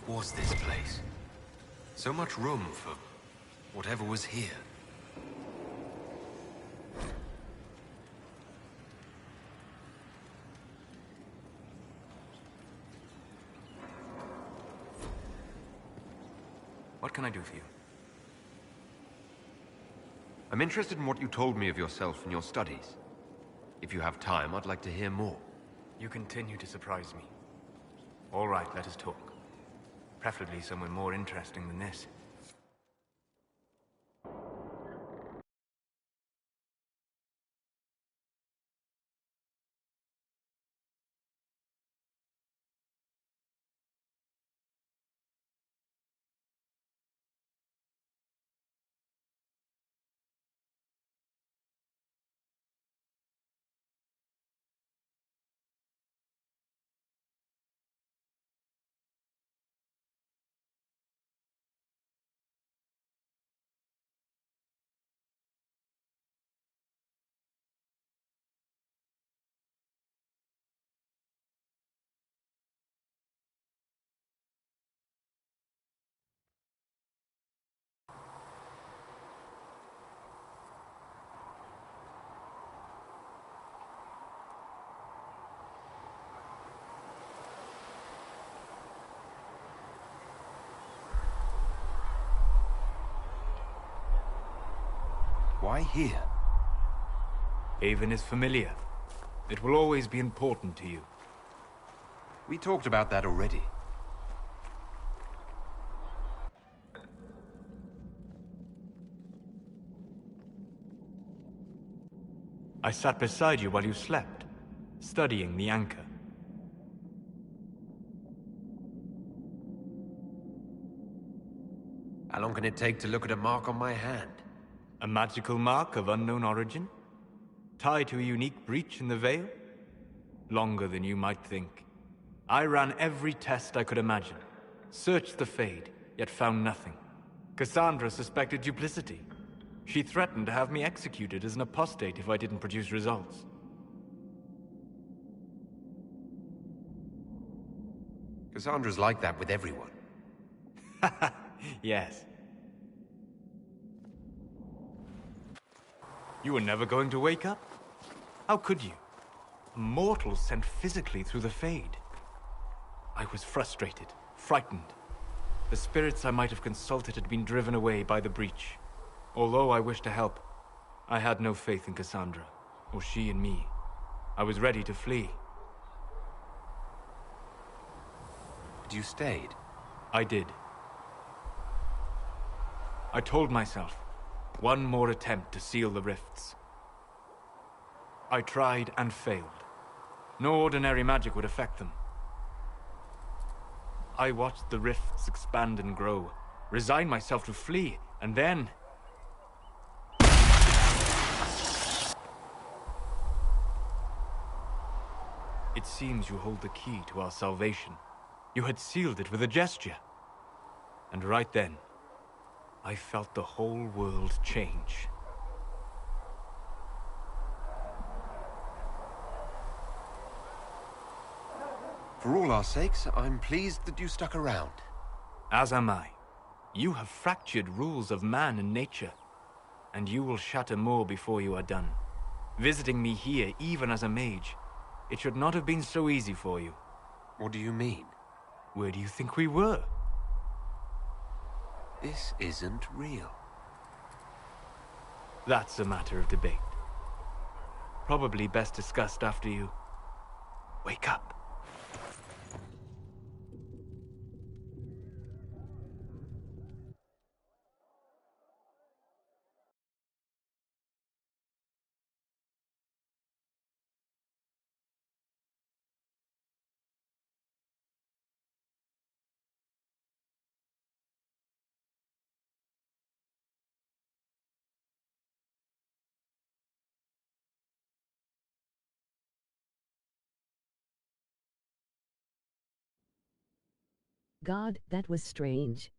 was this place? So much room for whatever was here. What can I do for you? I'm interested in what you told me of yourself and your studies. If you have time, I'd like to hear more. You continue to surprise me. All right, let us talk. Preferably somewhere more interesting than this. Why here? Haven is familiar. It will always be important to you. We talked about that already. I sat beside you while you slept, studying the anchor. How long can it take to look at a mark on my hand? A magical mark of unknown origin? Tied to a unique breach in the veil? Longer than you might think. I ran every test I could imagine. Searched the Fade, yet found nothing. Cassandra suspected duplicity. She threatened to have me executed as an apostate if I didn't produce results. Cassandra's like that with everyone. Yes. You were never going to wake up? How could you? A mortal sent physically through the Fade. I was frustrated, frightened. The spirits I might have consulted had been driven away by the breach. Although I wished to help, I had no faith in Cassandra, or she in me. I was ready to flee. But you stayed. I did. I told myself, one more attempt to seal the rifts. I tried and failed. No ordinary magic would affect them. I watched the rifts expand and grow, resigned myself to flee, and then... It seems you hold the key to our salvation. You had sealed it with a gesture. And right then, I felt the whole world change. For all our sakes, I'm pleased that you stuck around. As am I. You have fractured rules of man and nature, and you will shatter more before you are done. Visiting me here, even as a mage, it should not have been so easy for you. What do you mean? Where do you think we were? This isn't real. That's a matter of debate. Probably best discussed after you wake up. God, that was strange.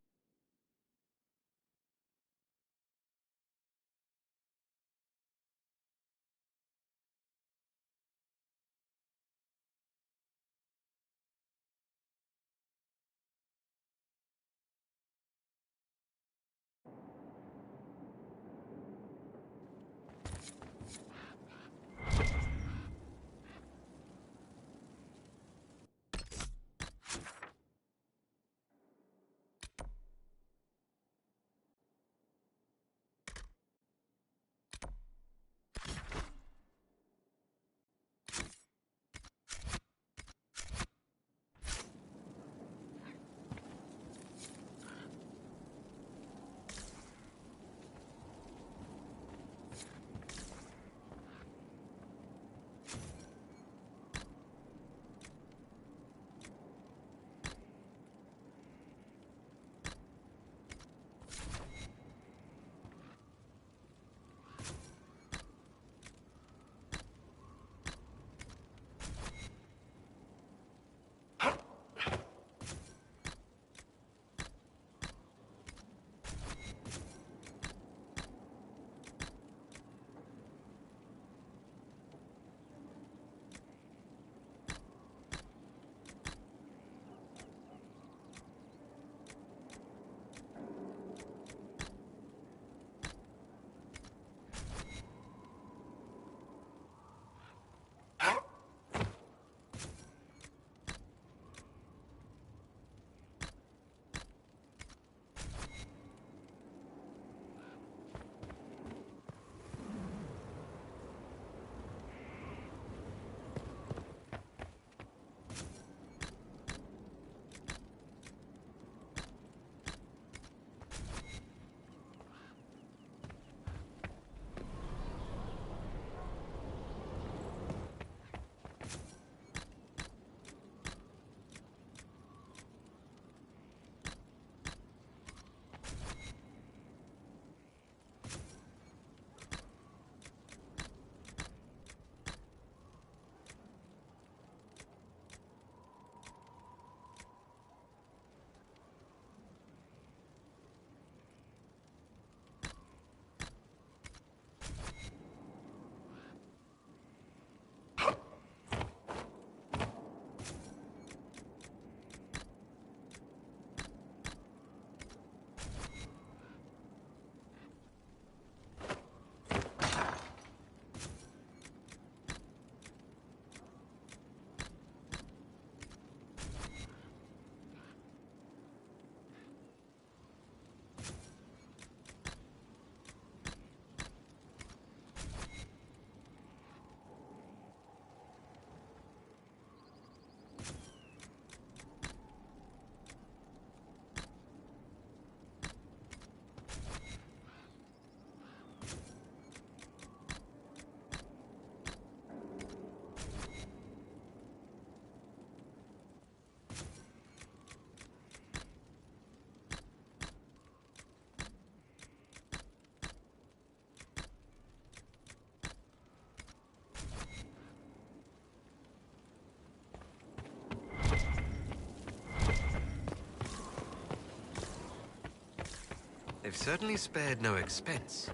They've certainly spared no expense.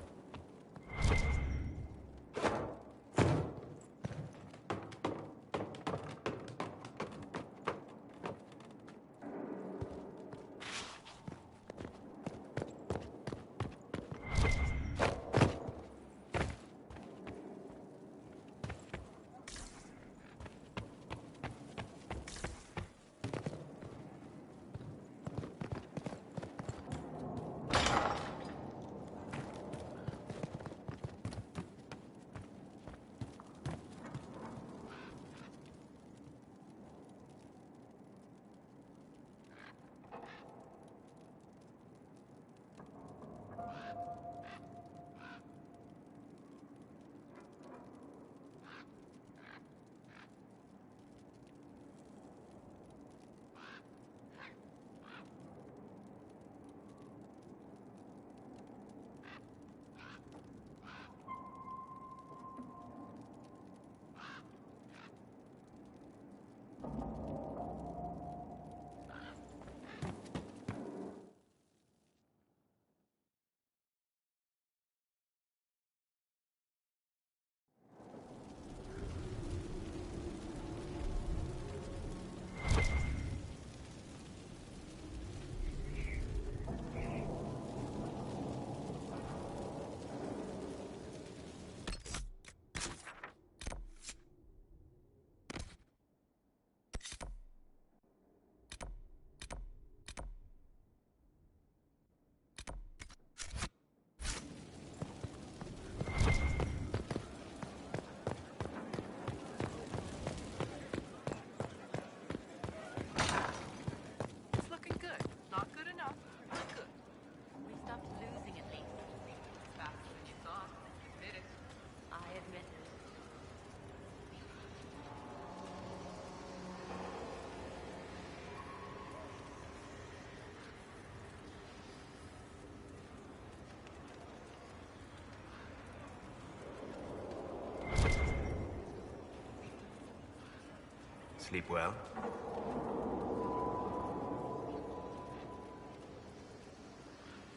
Sleep well?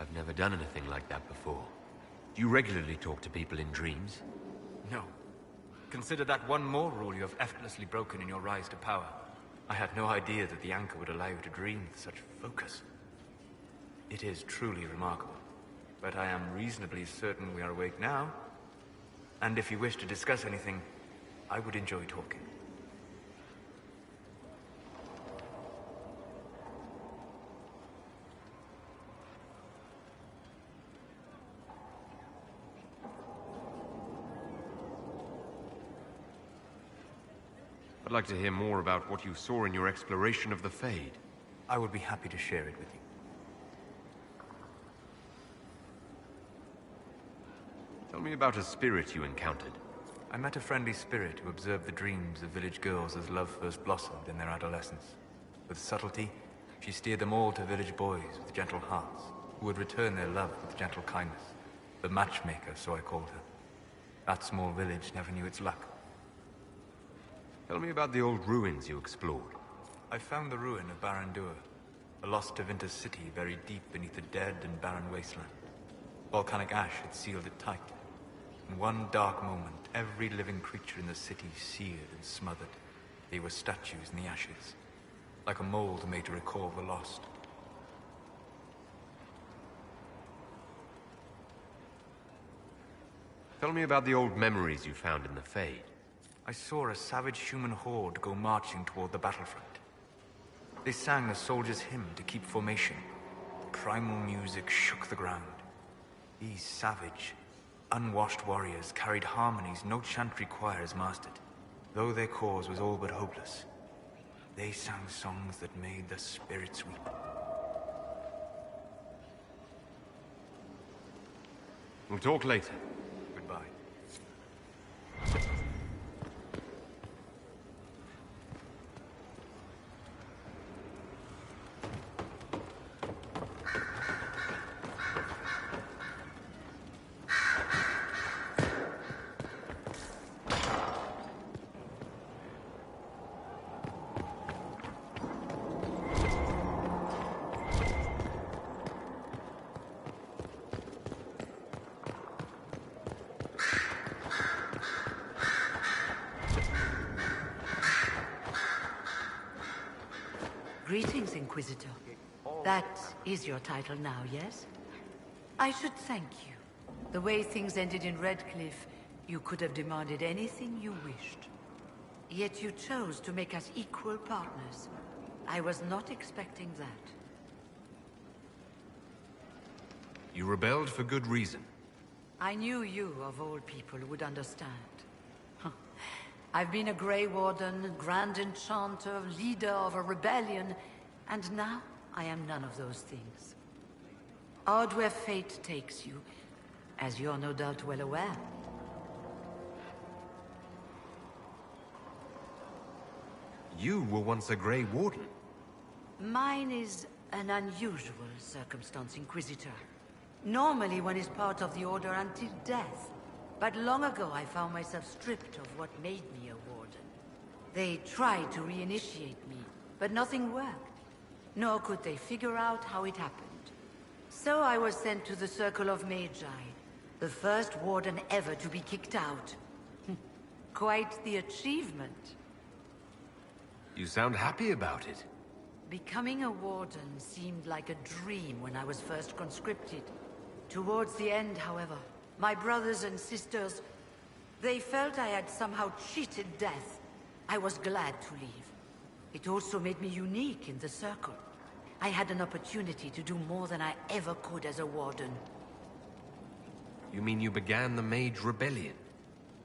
I've never done anything like that before. Do you regularly talk to people in dreams? No. Consider that one more rule you have effortlessly broken in your rise to power. I had no idea that the anchor would allow you to dream with such focus. It is truly remarkable. But I am reasonably certain we are awake now. And if you wish to discuss anything, I would enjoy talking. I'd like to hear more about what you saw in your exploration of the Fade. I would be happy to share it with you. Tell me about a spirit you encountered. I met a friendly spirit who observed the dreams of village girls as love first blossomed in their adolescence. With subtlety, she steered them all to village boys with gentle hearts, who would return their love with gentle kindness. The matchmaker, so I called her. That small village never knew its luck. Tell me about the old ruins you explored. I found the ruin of Barandur, a lost Tevinter city buried deep beneath a dead and barren wasteland. Volcanic ash had sealed it tight. In one dark moment, every living creature in the city seared and smothered. They were statues in the ashes, like a mold made to recall the lost. Tell me about the old memories you found in the Fade. I saw a savage human horde go marching toward the battlefront. They sang a soldier's hymn to keep formation. The primal music shook the ground. These savage, unwashed warriors carried harmonies no chantry choir has mastered. Though their cause was all but hopeless, they sang songs that made the spirits weep. We'll talk later. Goodbye. Greetings, Inquisitor. That is your title now, yes? I should thank you. The way things ended in Redcliffe, you could have demanded anything you wished. Yet you chose to make us equal partners. I was not expecting that. You rebelled for good reason. I knew you, of all people, would understand. I've been a Grey Warden, Grand Enchanter, leader of a rebellion, and now I am none of those things. Odd where fate takes you, as you're no doubt well aware. You were once a Grey Warden. Mine is an unusual circumstance, Inquisitor. Normally one is part of the Order until death. But long ago I found myself stripped of what made me a Warden. They tried to reinitiate me, but nothing worked. Nor could they figure out how it happened. So I was sent to the Circle of Magi, the first Warden ever to be kicked out. Quite the achievement. You sound happy about it. Becoming a Warden seemed like a dream when I was first conscripted. Towards the end, however, my brothers and sisters, they felt I had somehow cheated death. I was glad to leave. It also made me unique in the Circle. I had an opportunity to do more than I ever could as a Warden. You mean you began the Mage Rebellion?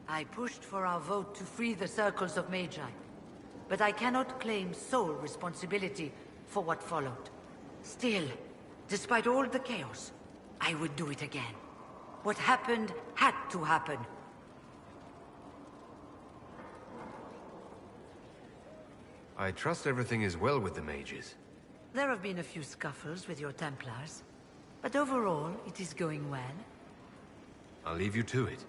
I pushed for our vote to free the Circles of Magi, but I cannot claim sole responsibility for what followed. Still, despite all the chaos, I would do it again. What happened had to happen. I trust everything is well with the mages. There have been a few scuffles with your Templars, but overall, it is going well. I'll leave you to it.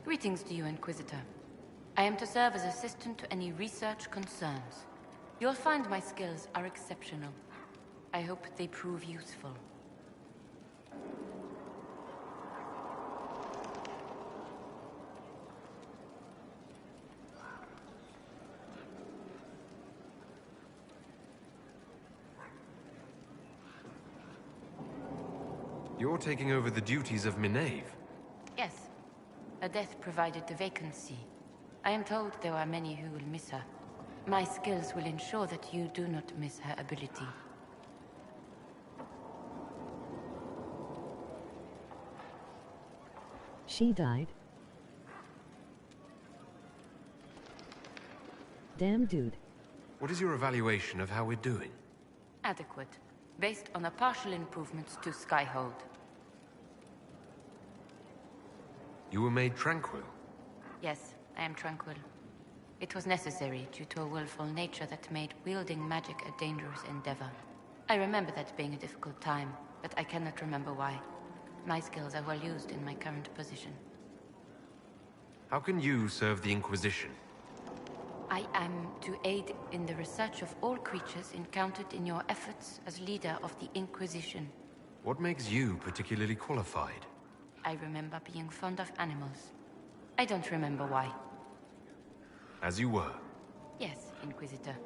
Greetings to you, Inquisitor. I am to serve as assistant to any research concerns. You'll find my skills are exceptional. I hope they prove useful. You're taking over the duties of Minave. Yes. Her death provided the vacancy. I am told there are many who will miss her. My skills will ensure that you do not miss her ability. She died. Damn dude. What is your evaluation of how we're doing? Adequate, based on the partial improvements to Skyhold. You were made tranquil. Yes, I am tranquil. It was necessary due to a willful nature that made wielding magic a dangerous endeavor. I remember that being a difficult time, but I cannot remember why. My skills are well used in my current position. How can you serve the Inquisition? I am to aid in the research of all creatures encountered in your efforts as leader of the Inquisition. What makes you particularly qualified? I remember being fond of animals. I don't remember why. As you were. Yes, Inquisitor.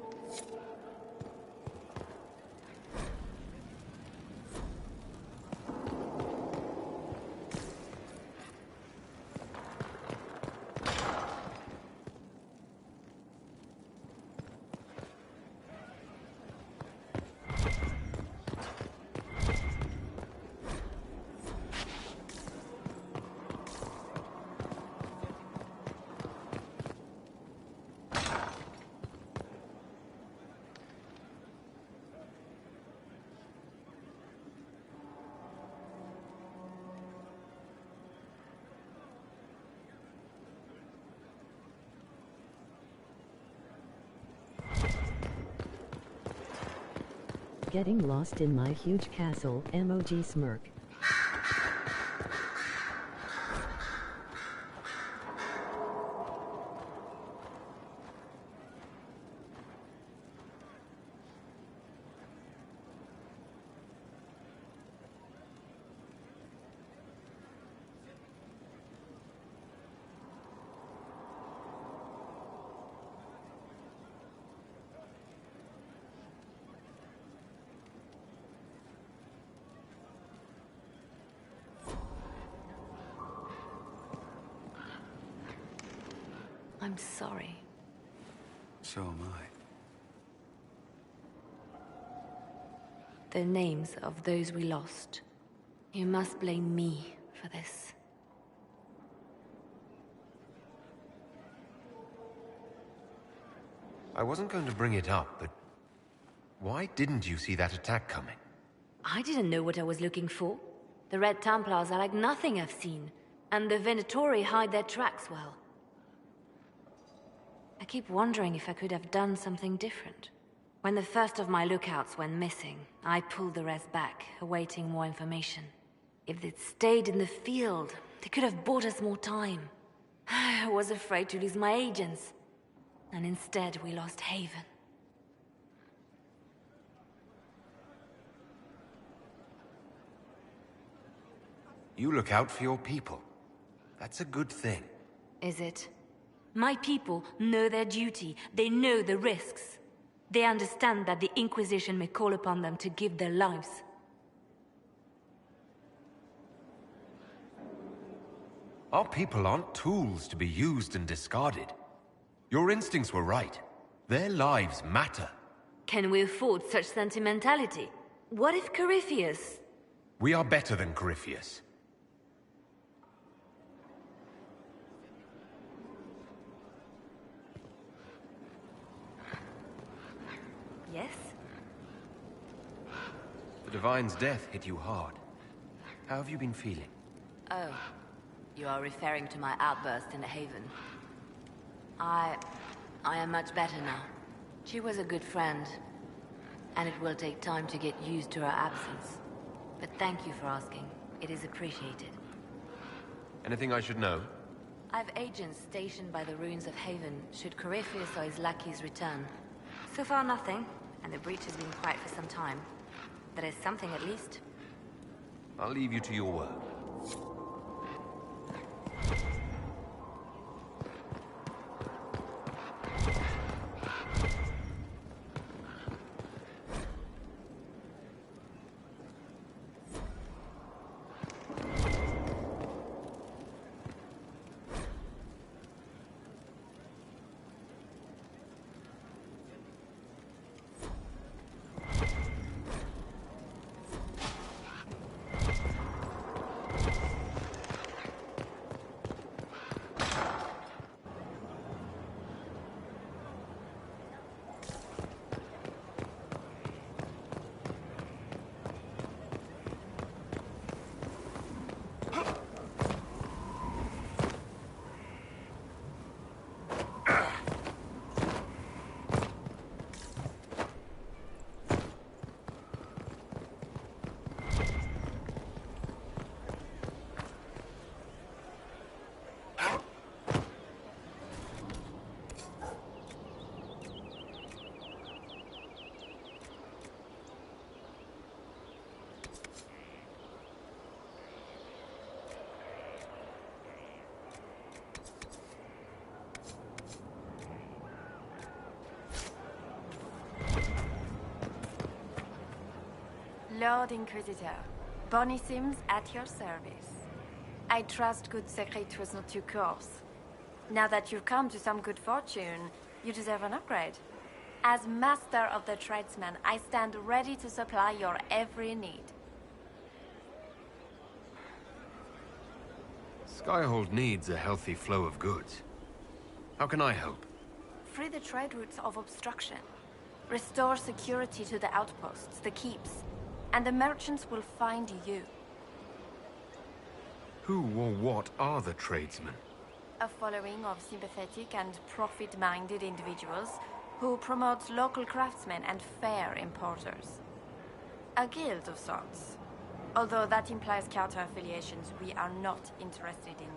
Getting lost in my huge castle, emoji smirk. I'm sorry. So am I. The names of those we lost. You must blame me for this. I wasn't going to bring it up, but why didn't you see that attack coming? I didn't know what I was looking for. The Red Templars are like nothing I've seen, and the Venatori hide their tracks well. I keep wondering if I could have done something different. When the first of my lookouts went missing, I pulled the rest back, awaiting more information. If they'd stayed in the field, they could have bought us more time. I was afraid to lose my agents. And instead, we lost Haven. You look out for your people. That's a good thing. Is it? My people know their duty. They know the risks. They understand that the Inquisition may call upon them to give their lives. Our people aren't tools to be used and discarded. Your instincts were right. Their lives matter. Can we afford such sentimentality? What if Corypheus... We are better than Corypheus. Yes? The Divine's death hit you hard. How have you been feeling? Oh, you are referring to my outburst in Haven. I am much better now. She was a good friend, and it will take time to get used to her absence. But thank you for asking. It is appreciated. Anything I should know? I've agents stationed by the ruins of Haven, should Corypheus or his lackeys return. So far nothing, and the breach has been quiet for some time. That is something at least. I'll leave you to your work. Lord Inquisitor, Bonnie Sims at your service. I trust good secret was not your course. Now that you've come to some good fortune, you deserve an upgrade. As Master of the Tradesman, I stand ready to supply your every need. Skyhold needs a healthy flow of goods. How can I help? Free the trade routes of obstruction. Restore security to the outposts, the keeps. And the merchants will find you. Who or what are the tradesmen? A following of sympathetic and profit-minded individuals who promote local craftsmen and fair importers. A guild of sorts. Although that implies counter-affiliations we are not interested in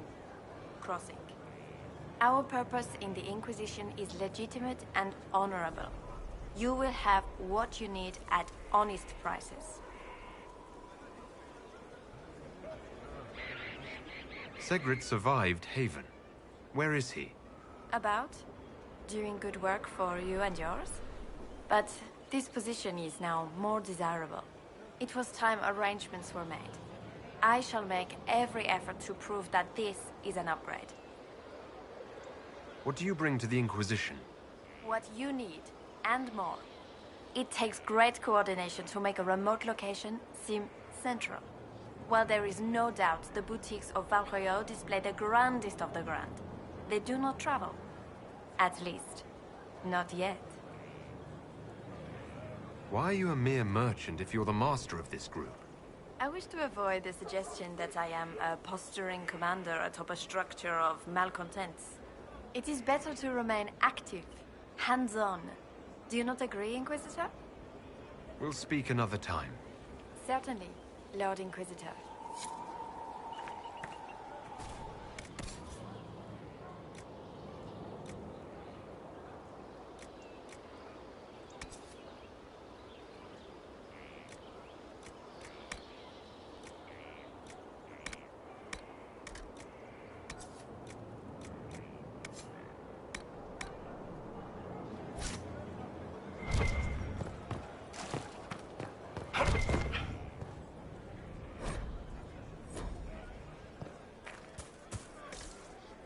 crossing. Our purpose in the Inquisition is legitimate and honorable. You will have what you need at honest prices. Segrid survived Haven. Where is he? About? Doing good work for you and yours? But this position is now more desirable. It was time arrangements were made. I shall make every effort to prove that this is an upgrade. What do you bring to the Inquisition? What you need, and more. It takes great coordination to make a remote location seem central. While there is no doubt the boutiques of Valroyo display the grandest of the grand, they do not travel. At least, not yet. Why are you a mere merchant if you're the master of this group? I wish to avoid the suggestion that I am a posturing commander atop a structure of malcontents. It is better to remain active, hands-on. Do you not agree, Inquisitor? We'll speak another time. Certainly, Lord Inquisitor.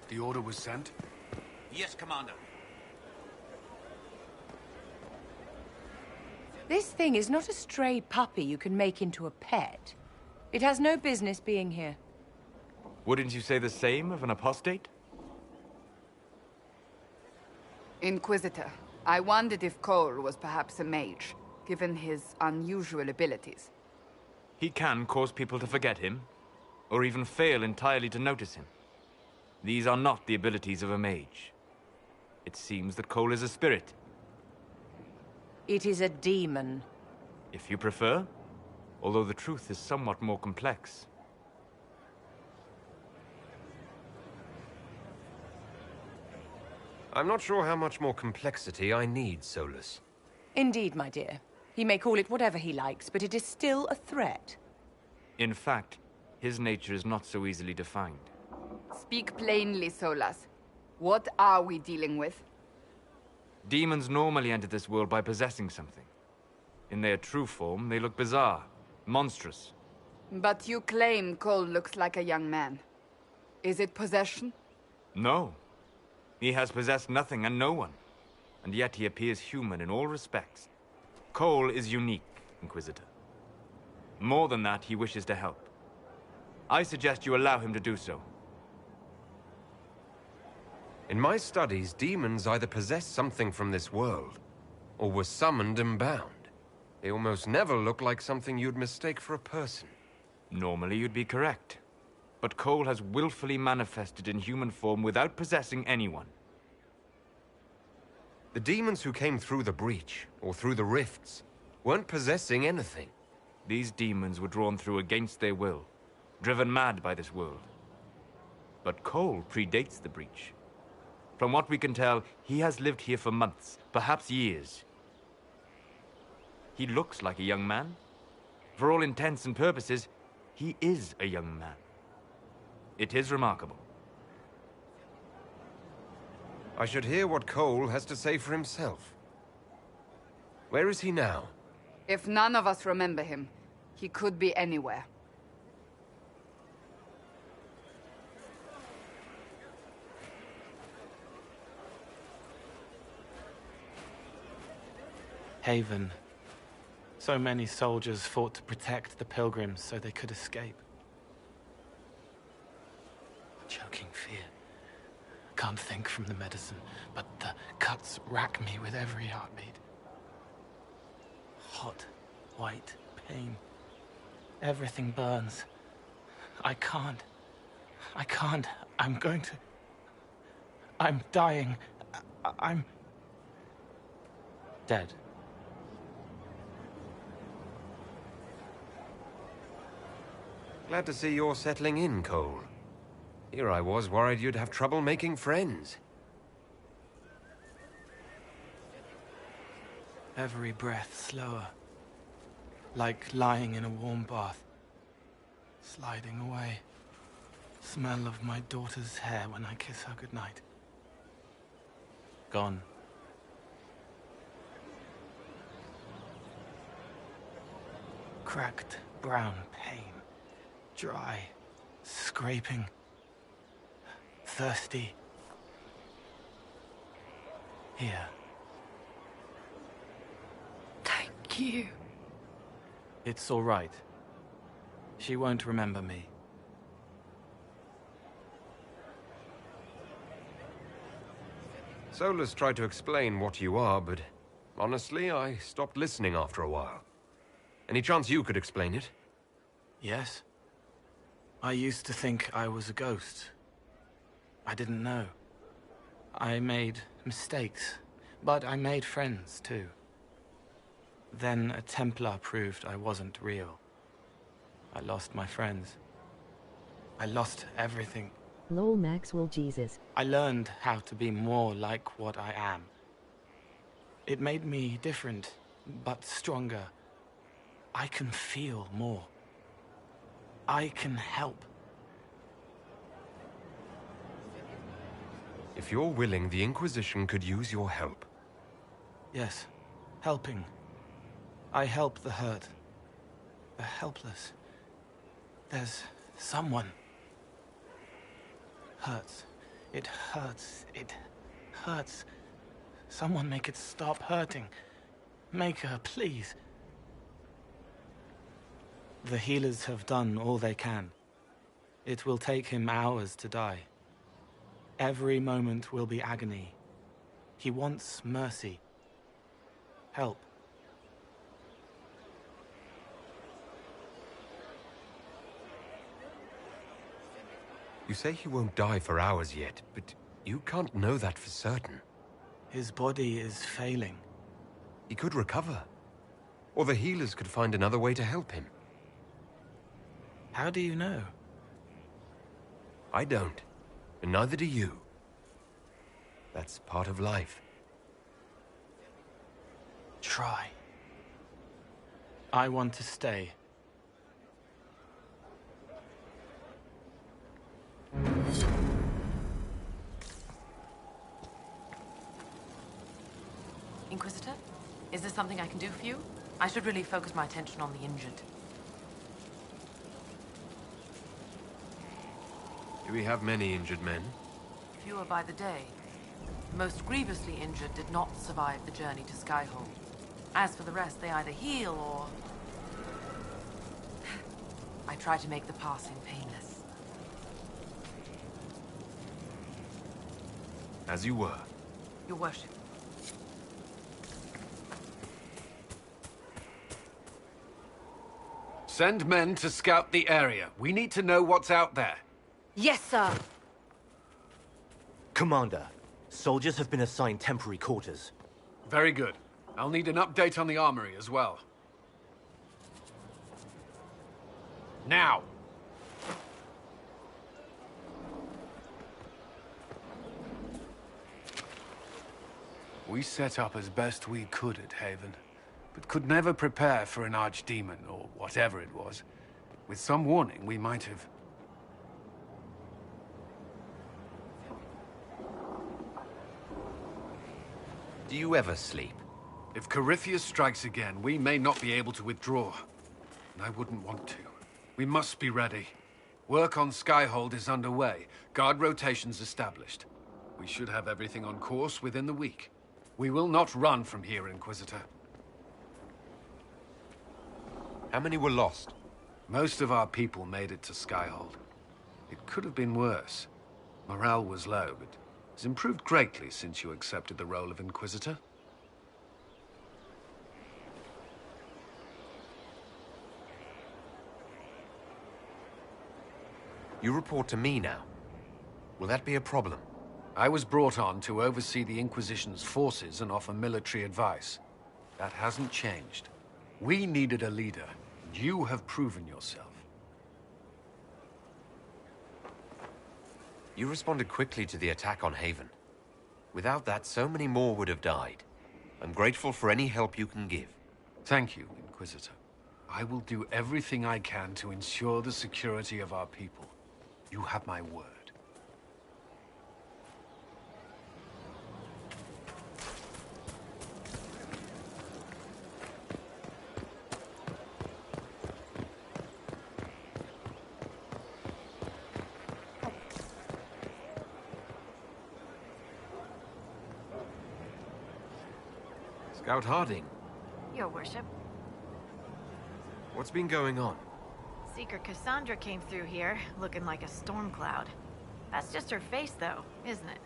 The order was sent? Yes, Commander. This thing is not a stray puppy you can make into a pet. It has no business being here. Wouldn't you say the same of an apostate? Inquisitor, I wondered if Cole was perhaps a mage, given his unusual abilities. He can cause people to forget him, or even fail entirely to notice him. These are not the abilities of a mage. It seems that Cole is a spirit. It is a demon. If you prefer, although the truth is somewhat more complex. I'm not sure how much more complexity I need, Solus. Indeed, my dear. He may call it whatever he likes, but it is still a threat. In fact, his nature is not so easily defined. Speak plainly, Solas. What are we dealing with? Demons normally enter this world by possessing something. In their true form, they look bizarre, monstrous. But you claim Cole looks like a young man. Is it possession? No. He has possessed nothing and no one. And yet he appears human in all respects. Cole is unique, Inquisitor. More than that, he wishes to help. I suggest you allow him to do so. In my studies, demons either possess something from this world, or were summoned and bound. They almost never look like something you'd mistake for a person. Normally you'd be correct. But Cole has willfully manifested in human form without possessing anyone. The demons who came through the breach, or through the rifts, weren't possessing anything. These demons were drawn through against their will, driven mad by this world. But Cole predates the breach. From what we can tell, he has lived here for months, perhaps years. He looks like a young man. For all intents and purposes, he is a young man. It is remarkable. I should hear what Cole has to say for himself. Where is he now? If none of us remember him, he could be anywhere. Haven. So many soldiers fought to protect the pilgrims so they could escape. Choking fear. Can't think from the medicine, but the cuts rack me with every heartbeat. Hot, white pain. Everything burns. I can't. I'm going to... I'm dying. I'm... dead. Glad to see you're settling in, Cole. Here I was worried you'd have trouble making friends. Every breath slower. Like lying in a warm bath. Sliding away. Smell of my daughter's hair when I kiss her goodnight. Gone. Cracked brown pain. Dry. Scraping. Thirsty. Here. Thank you. It's all right. She won't remember me. Solus tried to explain what you are, but honestly, I stopped listening after a while. Any chance you could explain it? Yes. I used to think I was a ghost. I didn't know. I made mistakes, but I made friends too. Then a Templar proved I wasn't real. I lost my friends. I lost everything. Lol Maxwell Jesus. I learned how to be more like what I am. It made me different, but stronger. I can feel more. I can help. If you're willing, the Inquisition could use your help. Yes, helping. I help the hurt. The helpless. There's someone. Hurts. It hurts. It hurts. Someone make it stop hurting. Make her, please. The healers have done all they can. It will take him hours to die. Every moment will be agony. He wants mercy. Help. You say he won't die for hours yet, but you can't know that for certain. His body is failing. He could recover. Or the healers could find another way to help him. How do you know? I don't. And neither do you. That's part of life. Try. I want to stay. Inquisitor? Is there something I can do for you? I should really focus my attention on the injured. Do we have many injured men? Fewer by the day. The most grievously injured did not survive the journey to Skyhold. As for the rest, they either heal or... I try to make the passing painless. As you were. Your worship. Send men to scout the area. We need to know what's out there. Yes, sir. Commander, soldiers have been assigned temporary quarters. Very good. I'll need an update on the armory as well. Now! We set up as best we could at Haven, but could never prepare for an archdemon, or whatever it was. With some warning, we might have... Do you ever sleep? If Corythius strikes again, we may not be able to withdraw. And I wouldn't want to. We must be ready. Work on Skyhold is underway. Guard rotations established. We should have everything on course within the week. We will not run from here, Inquisitor. How many were lost? Most of our people made it to Skyhold. It could have been worse. Morale was low, but it's improved greatly since you accepted the role of Inquisitor. You report to me now. Will that be a problem? I was brought on to oversee the Inquisition's forces and offer military advice. That hasn't changed. We needed a leader. You have proven yourself. You responded quickly to the attack on Haven. Without that, so many more would have died. I'm grateful for any help you can give. Thank you, Inquisitor. I will do everything I can to ensure the security of our people. You have my word. Scout Harding, Your worship. what's been going on? Seeker Cassandra came through here, looking like a storm cloud. That's just her face, though, isn't it?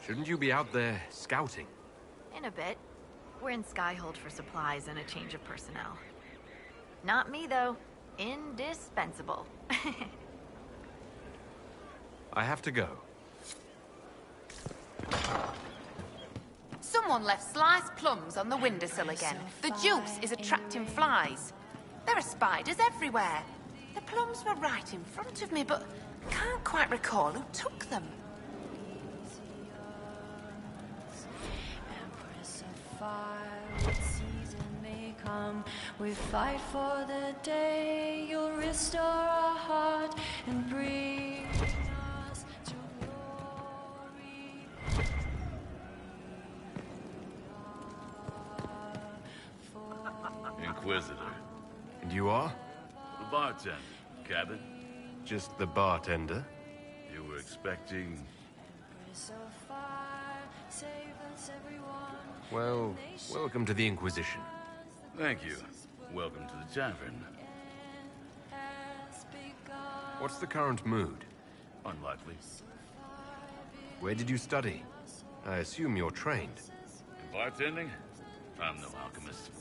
Shouldn't you be out there scouting? In a bit. We're in Skyhold for supplies and a change of personnel. Not me, though. Indispensable. I have to go. Someone left sliced plums on the windowsill again. The juice is attracting flies. There are spiders everywhere. The plums were right in front of me, but I can't quite recall who took them. Empress of fire, what season may come, we fight for the day you'll restore our heart and bring us to glory. Inquisitor. And you are? The bartender. Cabin? Just the bartender? You were expecting... Well, welcome to the Inquisition. Thank you. Welcome to the tavern. What's the current mood? Unlikely. Where did you study? I assume you're trained. In bartending? I'm no alchemist.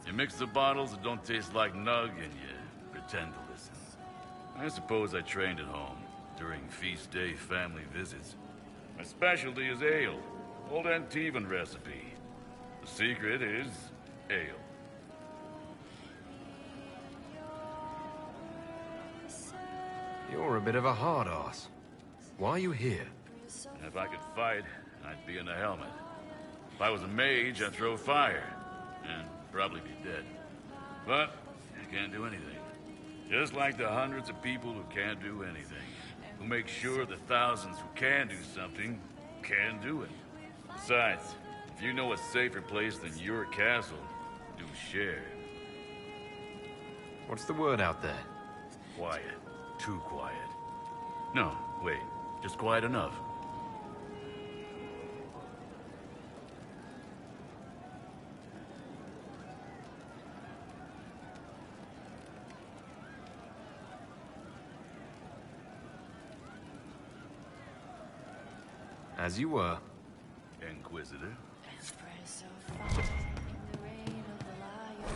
You mix the bottles that don't taste like nug and you pretend to listen. I suppose I trained at home, during feast day family visits. My specialty is ale. Old Antivan recipe. The secret is ale. You're a bit of a hard-ass. Why are you here? If I could fight, I'd be in a helmet. If I was a mage, I'd throw fire. And probably be dead. But I can't do anything. Just like the hundreds of people who can't do anything. Who make sure the thousands who can do something, can do it. Besides, if you know a safer place than your castle, do share. What's the word out there? Quiet. Too quiet. No, wait. Just quiet enough. As you were. Inquisitor. Empress of fire, in the reign of the lion,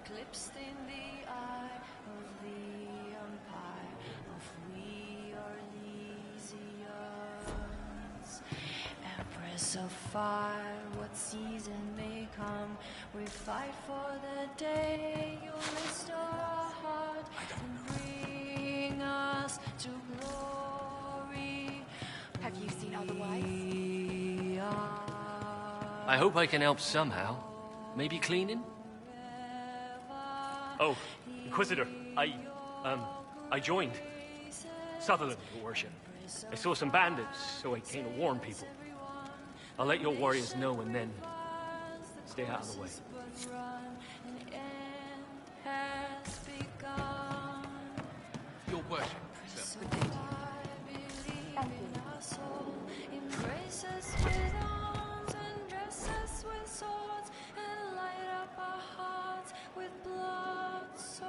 eclipsed in the eye of the empire of we Arlesians. Empress of fire, what season may come, we fight for the day you'll restore our heart and bring us to glory. Have you seen otherwise? I hope I can help somehow. Maybe cleaning? Oh, Inquisitor, I joined. Sutherland, your worship. I saw some bandits, so I came to warn people. I'll let your warriors know and then stay out of the way. Your worship, sir. Good day to you. Embrace us with arms and dress us with swords and light up our hearts with blood so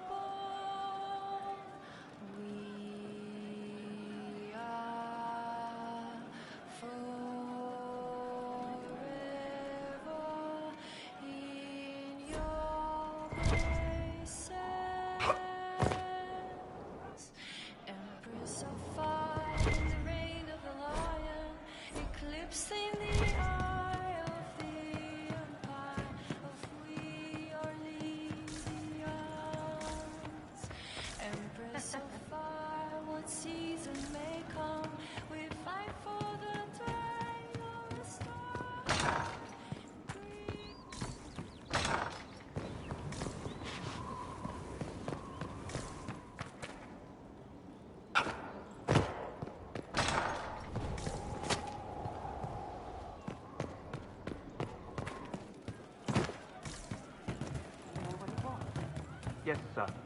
bold. We are forever in your graces. Empress of fire in the reign of the lion, eclipsing the eye of the Yes, sir.